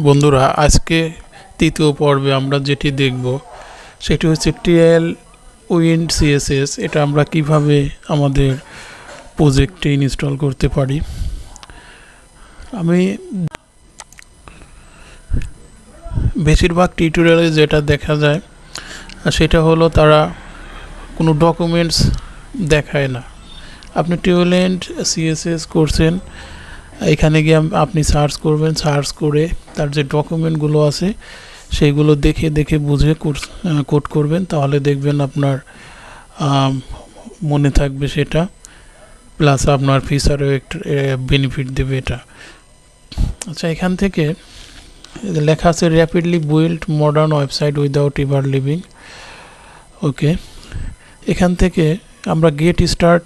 বন্ধুরা আজকে তৃতীয় পর্বে আমরা যেটি দেখব সেটি হচ্ছে Tailwind CSS। এটা আমরা কিভাবে আমাদের প্রজেক্টে ইনস্টল করতে পারি। আমি বেশিরভাগ টিউটোরিয়ালে যেটা দেখা যায় সেটা হলো তারা কোনো ডকুমেন্টস দেখায় না। আপনি Tailwind CSS করছেন, এখানে গিয়ে আপনি সার্চ করবেন, সার্চ করে তার যে ডকুমেন্টগুলো আছে সেইগুলো দেখে দেখে বুঝে কোড করবেন, তাহলে দেখবেন আপনার মনে থাকবে সেটা, প্লাস আপনার ফিচারেও একটা বেনিফিট দেবে এটা। আচ্ছা, এখান থেকে লেখা আছে rapidly build modern website without ever leaving. Okay, এখান থেকে আমরা গেট স্টার্ট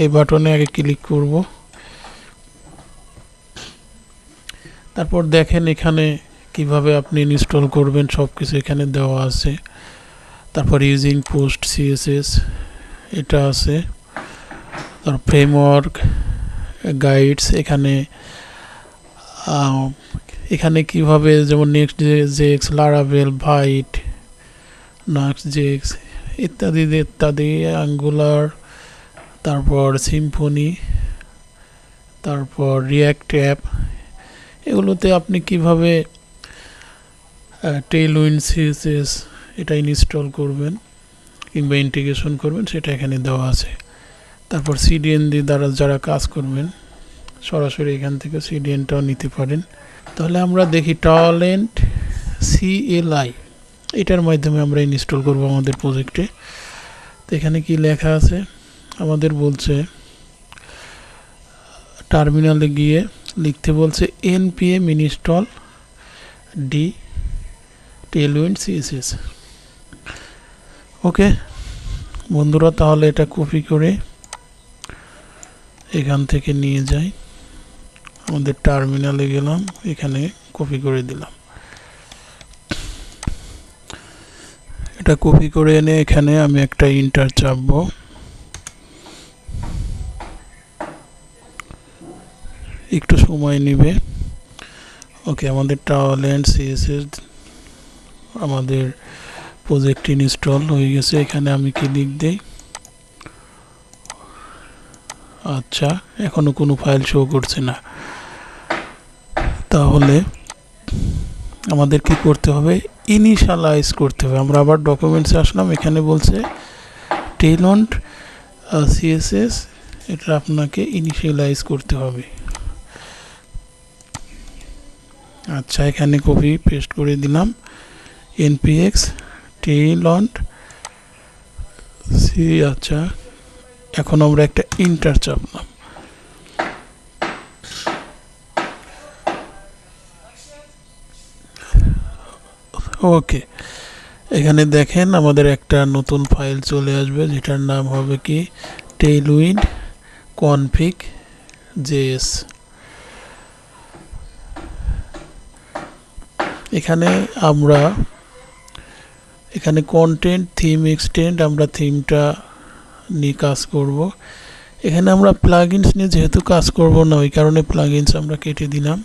এই বাটনে আগে ক্লিক করব। তারপর দেখেন এখানে কিভাবে আপনি ইনস্টল করবেন সব কিছু এখানে দেওয়া আছে। তারপর ইউজিং পোস্ট সিএসএস এটা আছে, তার ফ্রেমওয়ার্ক গাইডস এখানে কিভাবে, যেমন next JX, Laravel, white, নাক্স JX ইত্যাদি ইত্যাদি, অ্যাঙ্গুলার, তারপর সিম্ফনি, তারপর রিয়াক্ট অ্যাপ, এগুলোতে আপনি কিভাবে Tailwind CSS এটা ইনস্টল করবেন কিংবা ইন্টিগ্রেশন করবেন সেটা এখানে দেওয়া আছে। তারপর সিডিএন দ্বারা যারা কাজ করবেন সরাসরি এখান থেকে সিডিএনটাও নিতে পারেন। তাহলে আমরা দেখি Tailwind CLI, এটার মাধ্যমে আমরা ইনস্টল করব আমাদের প্রজেক্টে। তো এখানে কি লেখা আছে আমাদের বলছে, টার্মিনালে গিয়ে লিখতে বলছে npm install d Tailwind CSS। ওকে বন্ধুরা, তাহলে এটা কপি করে এখান থেকে নিয়ে যাই, আমাদের টার্মিনালে গেলাম, এখানে কপি করে দিলাম। এটা কপি করে এনে এখানে আমি একটা ইন্টার চাপবো। একটু সময় নেবে। ওকে, আমাদের Tailwind CSS আমাদের প্রজেক্ট ইনস্টল হয়ে গেছে। এখানে আমি ক্লিক দেই। আচ্ছা, এখনো কোনো ফাইল শো করছে না। তাহলে আমাদের কি করতে হবে, ইনিশিয়ালাইজ করতে হবে। আমরা আবার ডকুমেন্টসে আসলাম, এখানে বলছে Tailwind CSS, এটা আপনাকে ইনিশিয়ালাইজ করতে হবে। আচ্ছা, এখানে কপি পেস্ট করে দিলাম, npx Tailwind C। আচ্ছা, এখন আমরা একটা ইন্টার চাপলাম। ওকে, এখানে দেখেন আমাদের একটা নতুন ফাইল চলে আসবে, যেটার নাম হবে কি Tailwind config.js। এখানে আমরা কন্টেন্ট, থিম, এক্সটেন্ড, আমরা থিমটা নিয়ে কাজ করব। এখানে আমরা প্লাগইনস নিয়ে যেহেতু কাজ করব না, ওই কারণে প্লাগইনস আমরা কেটে দিলাম।